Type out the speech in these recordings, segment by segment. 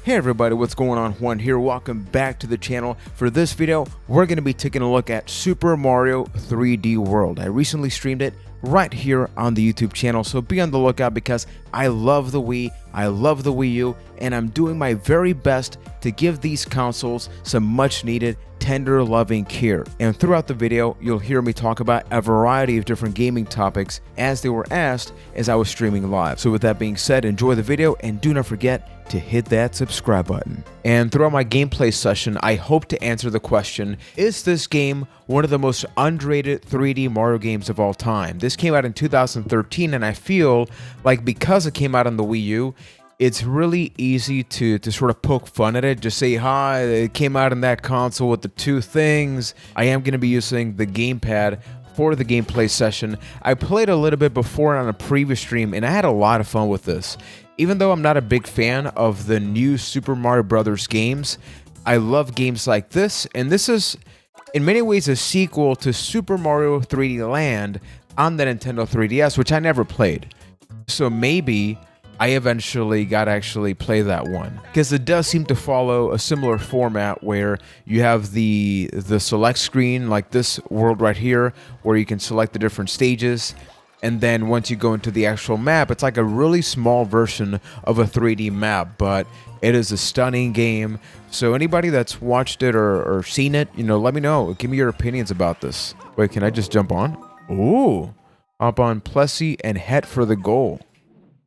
Hey everybody, what's going on? Juan here. Welcome back to the channel. For this video, we're going to be taking a look at Super Mario 3D World. I recently streamed it right here on the YouTube channel, so be on the lookout because I love the Wii, I love the Wii U, and I'm doing my very best to give these consoles some much needed tender loving care. And throughout the video, you'll hear me talk about a variety of different gaming topics as they were asked as I was streaming live. So with that being said, enjoy the video and do not forget to hit that subscribe button. And throughout my gameplay session, I hope to answer the question, is this game one of the most underrated 3D Mario games of all time? This came out in 2013, and I feel like because it came out on the Wii U, it's really easy to sort of poke fun at it. Just say, hi, it came out in that console with the two things. I am going to be using the gamepad for the gameplay session. I played a little bit before on a previous stream, and I had a lot of fun with this. Even though I'm not a big fan of the new Super Mario Brothers games, I love games like this, and this is in many ways a sequel to Super Mario 3D Land on the Nintendo 3DS, which I never played. So maybe I eventually got to actually play that one, because it does seem to follow a similar format where you have the select screen, like this world right here, where you can select the different stages. And then once you go into the actual map, it's like a really small version of a 3D map, but it is a stunning game. So anybody that's watched it or seen it, let me know. Give me your opinions about this. Wait, can I just jump on? Ooh. Hop on Plessy and head for the goal.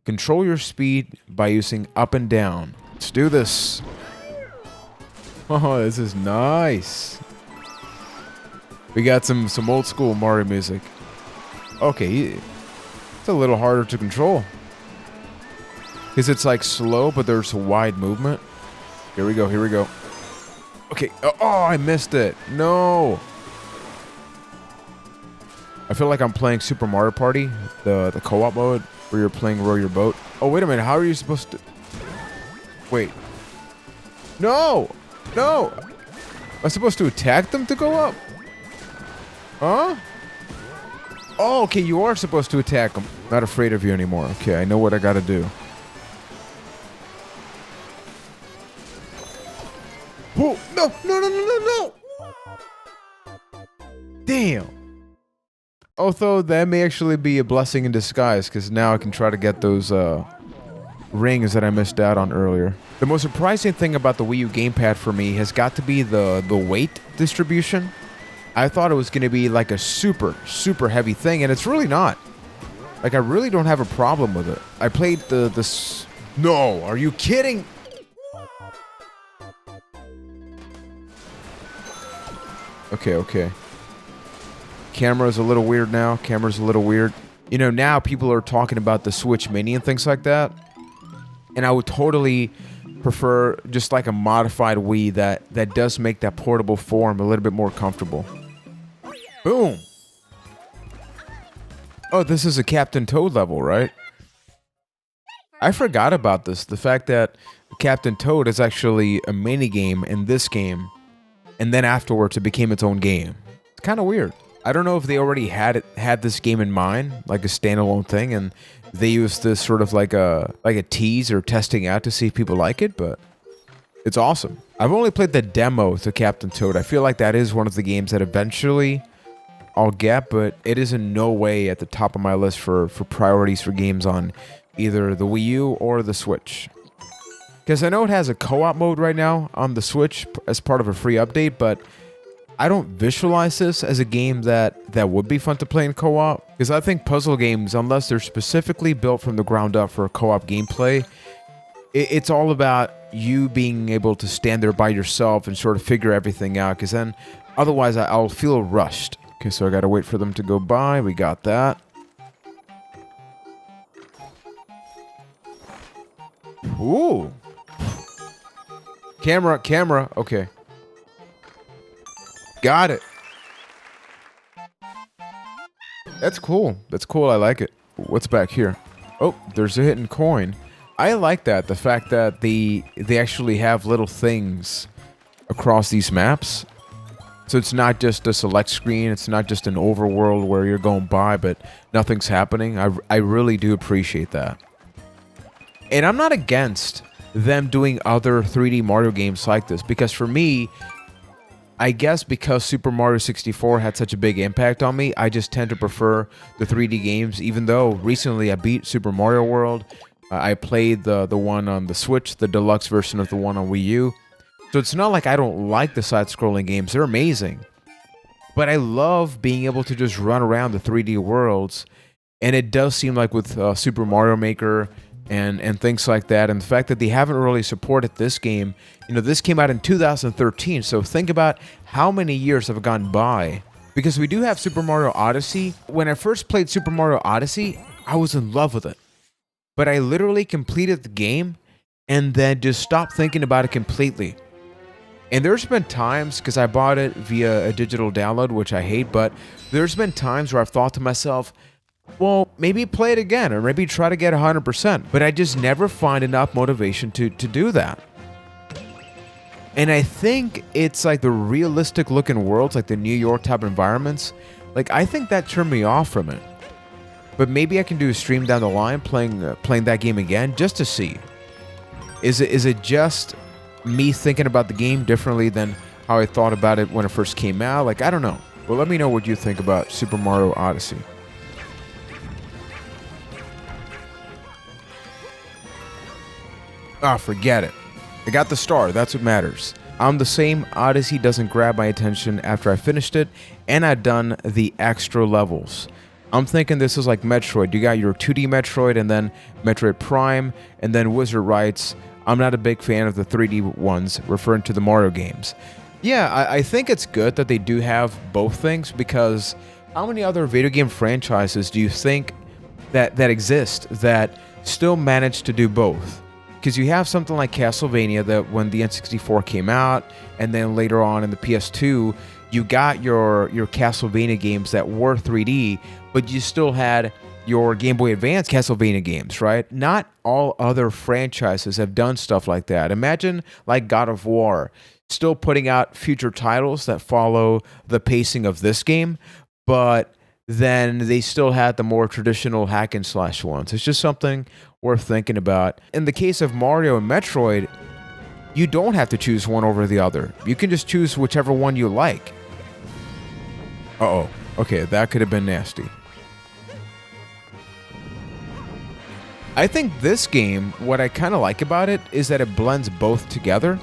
Control your speed by using up and down. Let's do this. Oh, this is nice. We got some old school Mario music. Okay, it's a little harder to control because it's like slow, but there's a wide movement. Here we go. Okay. Oh, I missed it. No. I feel like I'm playing Super Mario Party, the co-op mode where you're playing Row Your Boat. Oh, wait a minute. How are you supposed to? Wait. No. Am I supposed to attack them to go up? Huh? Oh, okay, you are supposed to attack them. Not afraid of you anymore. Okay, I know what I gotta do. Oh, no! Damn. Although that may actually be a blessing in disguise, because now I can try to get those rings that I missed out on earlier. The most surprising thing about the Wii U gamepad for me has got to be the weight distribution. I thought it was going to be like a super heavy thing, and it's really not. Like, I really don't have a problem with it. I played No, are you kidding? Okay. Camera's a little weird now. Now people are talking about the Switch Mini and things like that. And I would totally prefer just like a modified Wii that does make that portable form a little bit more comfortable. Boom! Oh, this is a Captain Toad level, right? I forgot about this. The fact that Captain Toad is actually a mini-game in this game, and then afterwards it became its own game. It's kind of weird. I don't know if they already had this game in mind, like a standalone thing, and they used this sort of like a tease or testing out to see if people like it, but it's awesome. I've only played the demo to Captain Toad. I feel like that is one of the games that eventually I'll get, but it is in no way at the top of my list for priorities for games on either the Wii U or the Switch. Because I know it has a co-op mode right now on the Switch as part of a free update, but I don't visualize this as a game that would be fun to play in co-op. Because I think puzzle games, unless they're specifically built from the ground up for a co-op gameplay, it's all about you being able to stand there by yourself and sort of figure everything out. Because then otherwise I'll feel rushed. Okay, so I gotta wait for them to go by. We got that. Ooh. Camera. Okay. Got it. That's cool. I like it. What's back here? Oh, there's a hidden coin. I like that. The fact that they actually have little things across these maps. So it's not just a select screen, it's not just an overworld where you're going by, but nothing's happening. I really do appreciate that. And I'm not against them doing other 3D Mario games like this. Because for me, I guess because Super Mario 64 had such a big impact on me, I just tend to prefer the 3D games, even though recently I beat Super Mario World. I played the one on the Switch, the deluxe version of the one on Wii U. So it's not like I don't like the side-scrolling games. They're amazing. But I love being able to just run around the 3D worlds. And it does seem like with Super Mario Maker and things like that, and the fact that they haven't really supported this game. This came out in 2013, so think about how many years have gone by. Because we do have Super Mario Odyssey. When I first played Super Mario Odyssey, I was in love with it. But I literally completed the game and then just stopped thinking about it completely. And there's been times, because I bought it via a digital download, which I hate, but there's been times where I've thought to myself, well, maybe play it again, or maybe try to get 100%. But I just never find enough motivation to do that. And I think it's like the realistic looking worlds, like the New York type environments. Like, I think that turned me off from it. But maybe I can do a stream down the line playing that game again just to see. Is it just me thinking about the game differently than how I thought about it when it first came out? Like, I don't know. Well, let me know what you think about Super Mario Odyssey. Ah, forget it. I got the star. That's what matters. I'm the same. Odyssey doesn't grab my attention after I finished it, and I've done the extra levels. I'm thinking this is like Metroid. You got your 2D Metroid and then Metroid Prime, and then Wizard writes, I'm not a big fan of the 3D ones, referring to the Mario games. Yeah, I think it's good that they do have both things, because how many other video game franchises do you think that exist that still manage to do both? Because you have something like Castlevania that when the N64 came out, and then later on in the PS2, you got your Castlevania games that were 3D, but you still had your Game Boy Advance Castlevania games, right? Not all other franchises have done stuff like that. Imagine like God of War still putting out future titles that follow the pacing of this game, but then they still had the more traditional hack and slash ones. It's just something worth thinking about. In the case of Mario and Metroid, you don't have to choose one over the other. You can just choose whichever one you like. Uh-oh. Okay, that could have been nasty. I think this game, what I kind of like about it is that it blends both together,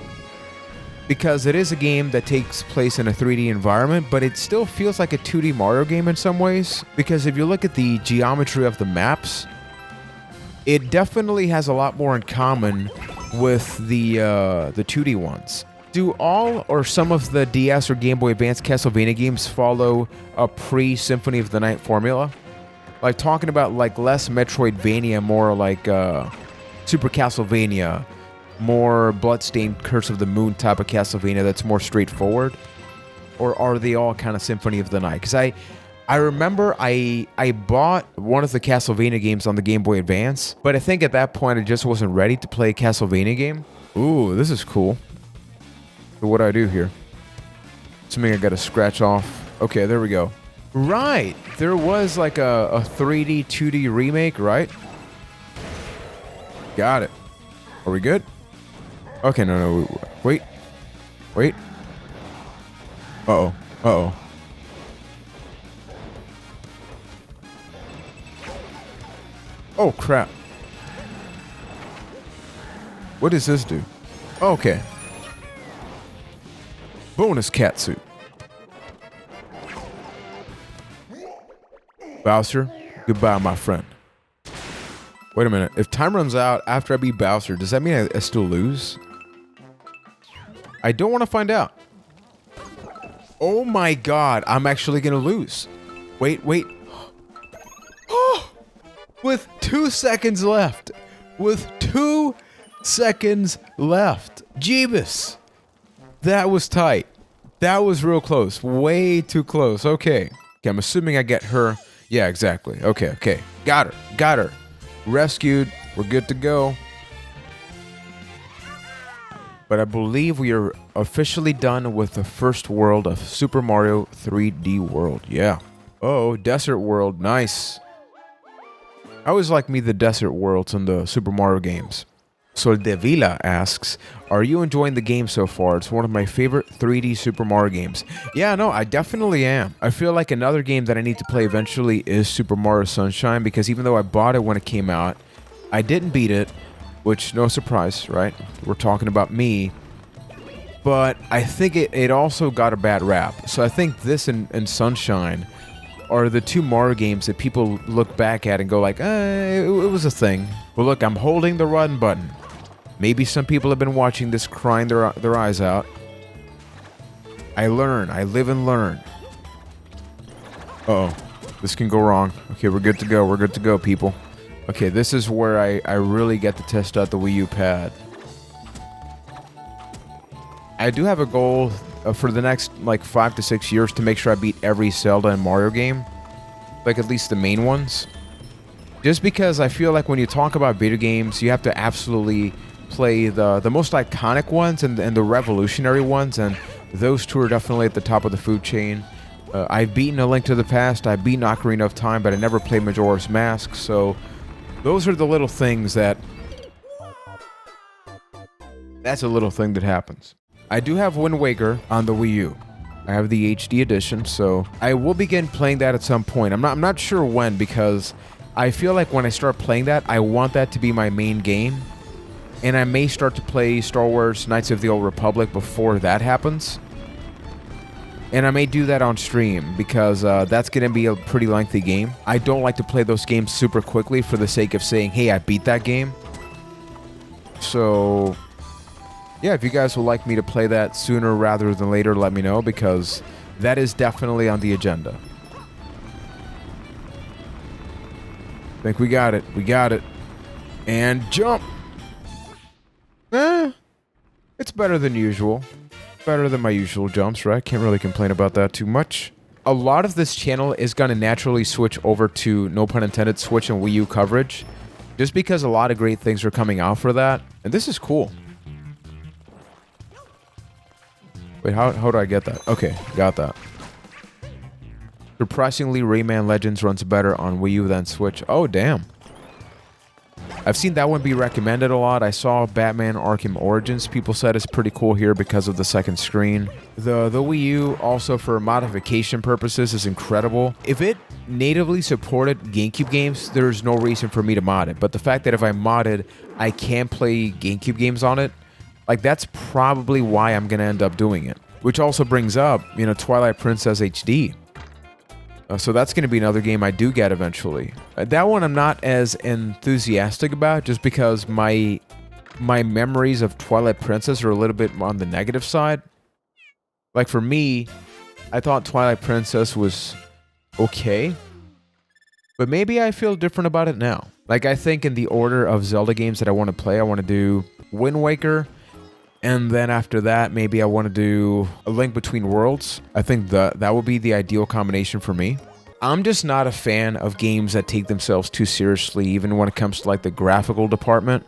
because it is a game that takes place in a 3D environment, but it still feels like a 2D Mario game in some ways, because if you look at the geometry of the maps, it definitely has a lot more in common with the 2D ones. Do all or some of the DS or Game Boy Advance Castlevania games follow a pre-Symphony of the Night formula? Like talking about like less Metroidvania, more like Super Castlevania, more Bloodstained Curse of the Moon type of Castlevania that's more straightforward? Or are they all kind of Symphony of the Night? Because I remember I bought one of the Castlevania games on the Game Boy Advance, but I think at that point I just wasn't ready to play a Castlevania game. Ooh, this is cool. So what do I do here? Assuming I gotta scratch off. Okay, there we go. Right, there was like a 3D, 2D remake, right? Got it. Are we good? Okay, no, wait. Uh-oh. Oh, crap. What does this do? Okay. Bonus cat suit. Bowser, goodbye, my friend. Wait a minute. If time runs out after I beat Bowser, does that mean I still lose? I don't want to find out. Oh my god, I'm actually gonna lose. Wait. Oh! With 2 seconds left. Jeebus. That was tight. That was real close. Way too close. Okay, I'm assuming I get her. Yeah, exactly. Okay. Got her. Rescued. We're good to go. But I believe we are officially done with the first world of Super Mario 3D World. Yeah. Oh, Desert World. Nice. I always like the desert worlds in the Super Mario games. Soldevila asks, are you enjoying the game so far? It's one of my favorite 3D Super Mario games. Yeah, no, I definitely am. I feel like another game that I need to play eventually is Super Mario Sunshine, because even though I bought it when it came out, I didn't beat it, which, no surprise, right? We're talking about me. But I think it also got a bad rap. So I think this and Sunshine are the two Mario games that people look back at and go like, it was a thing. But look, I'm holding the run button. Maybe some people have been watching this crying their eyes out. I learn. I live and learn. Uh-oh. This can go wrong. Okay, we're good to go. We're good to go, people. Okay, this is where I really get to test out the Wii U pad. I do have a goal for the next, like, 5 to 6 years to make sure I beat every Zelda and Mario game. Like, at least the main ones. Just because I feel like when you talk about video games, you have to absolutely play the most iconic ones and the revolutionary ones, and those two are definitely at the top of the food chain. I've beaten A Link to the Past, I've beaten Ocarina of Time, but I never played Majora's Mask, so those are the little things that... That's a little thing that happens. I do have Wind Waker on the Wii U. I have the HD edition, so I will begin playing that at some point. I'm not sure when, because I feel like when I start playing that, I want that to be my main game. And I may start to play Star Wars Knights of the Old Republic before that happens. And I may do that on stream, because that's going to be a pretty lengthy game. I don't like to play those games super quickly for the sake of saying, hey, I beat that game. So... yeah, if you guys would like me to play that sooner rather than later, let me know, because that is definitely on the agenda. I think we got it. We got it. And jump! It's better than usual. Better than my usual jumps, right? Can't really complain about that too much. A lot of this channel is going to naturally switch over to, no pun intended, Switch and Wii U coverage, just because a lot of great things are coming out for that. And this is cool. Wait, how do I get that? Okay, got that. Surprisingly, Rayman Legends runs better on Wii U than Switch. Oh, damn. I've seen that one be recommended a lot. I saw Batman Arkham Origins. People said it's pretty cool here because of the second screen. The Wii U, also for modification purposes, is incredible. If it natively supported GameCube games, there's no reason for me to mod it. But the fact that if I modded, I can play GameCube games on it, like, that's probably why I'm going to end up doing it. Which also brings up, you know, Twilight Princess HD. So that's going to be another game I do get eventually. That one I'm not as enthusiastic about, just because my memories of Twilight Princess are a little bit on the negative side. Like, for me, I thought Twilight Princess was okay. But maybe I feel different about it now. Like, I think in the order of Zelda games that I want to play, I want to do Wind Waker. And then after that, maybe I want to do A Link Between Worlds. I think that would be the ideal combination for me. I'm just not a fan of games that take themselves too seriously, even when it comes to, like, the graphical department.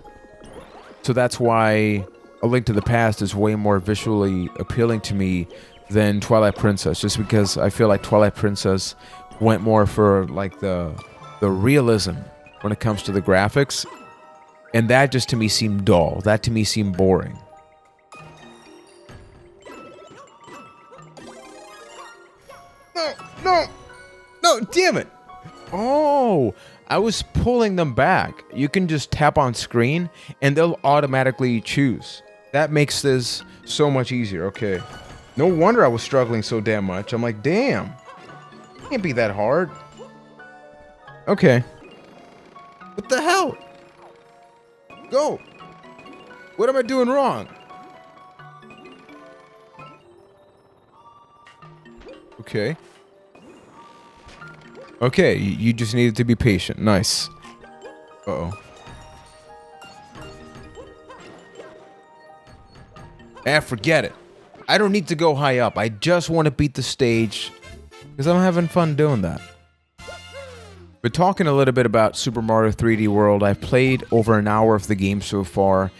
So that's why A Link to the Past is way more visually appealing to me than Twilight Princess, just because I feel like Twilight Princess went more for, like, the realism when it comes to the graphics. And that just to me seemed dull. That to me seemed boring. No, damn it. Oh, I was pulling them back. You can just tap on screen and they'll automatically choose. That makes this so much easier. Okay. No wonder I was struggling so damn much. I'm like, damn. It can't be that hard. Okay. What the hell? Go. What am I doing wrong? Okay. Okay, you just needed to be patient. Nice. Uh-oh. Forget it. I don't need to go high up. I just want to beat the stage because I'm having fun doing that. But talking a little bit about Super Mario 3D World, I've played over an hour of the game so far,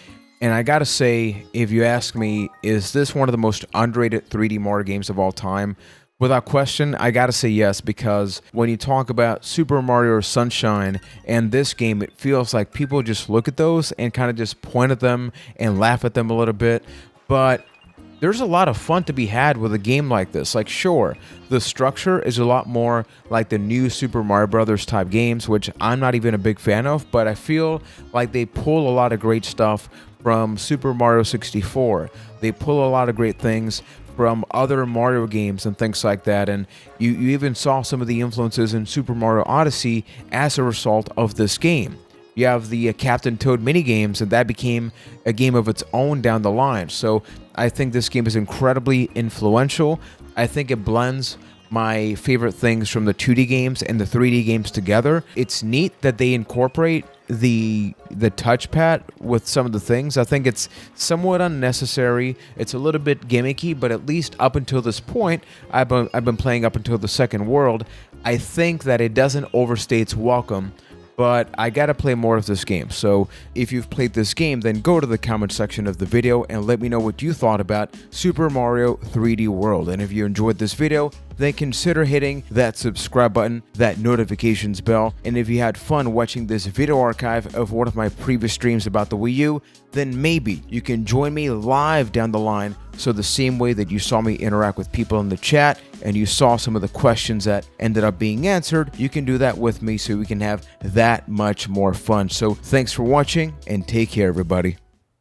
and I gotta say, if you ask me, is this one of the most underrated 3D Mario games of all time? Without question, I gotta say yes, because when you talk about Super Mario Sunshine and this game, it feels like people just look at those and kind of just point at them and laugh at them a little bit. But there's a lot of fun to be had with a game like this. Like, sure, the structure is a lot more like the new Super Mario Brothers type games, which I'm not even a big fan of, but I feel like they pull a lot of great stuff from Super Mario 64. They pull a lot of great things from other Mario games and things like that, and you even saw some of the influences in Super Mario Odyssey as a result of this game. You have the Captain Toad minigames, and that became a game of its own down the line. So I think this game is incredibly influential. I think it blends my favorite things from the 2D games and the 3D games together. It's neat that they incorporate the touchpad with some of the things. I think it's somewhat unnecessary. It's a little bit gimmicky, but at least up until this point, I've been playing up until the second world. I think that it doesn't overstay its welcome, but I gotta play more of this game. So if you've played this game, then go to the comment section of the video and let me know what you thought about Super Mario 3D World. And if you enjoyed this video, then consider hitting that subscribe button, that notifications bell, and if you had fun watching this video archive of one of my previous streams about the Wii U, then maybe you can join me live down the line. So the same way that you saw me interact with people in the chat and you saw some of the questions that ended up being answered, you can do that with me so we can have that much more fun. So thanks for watching and take care, everybody.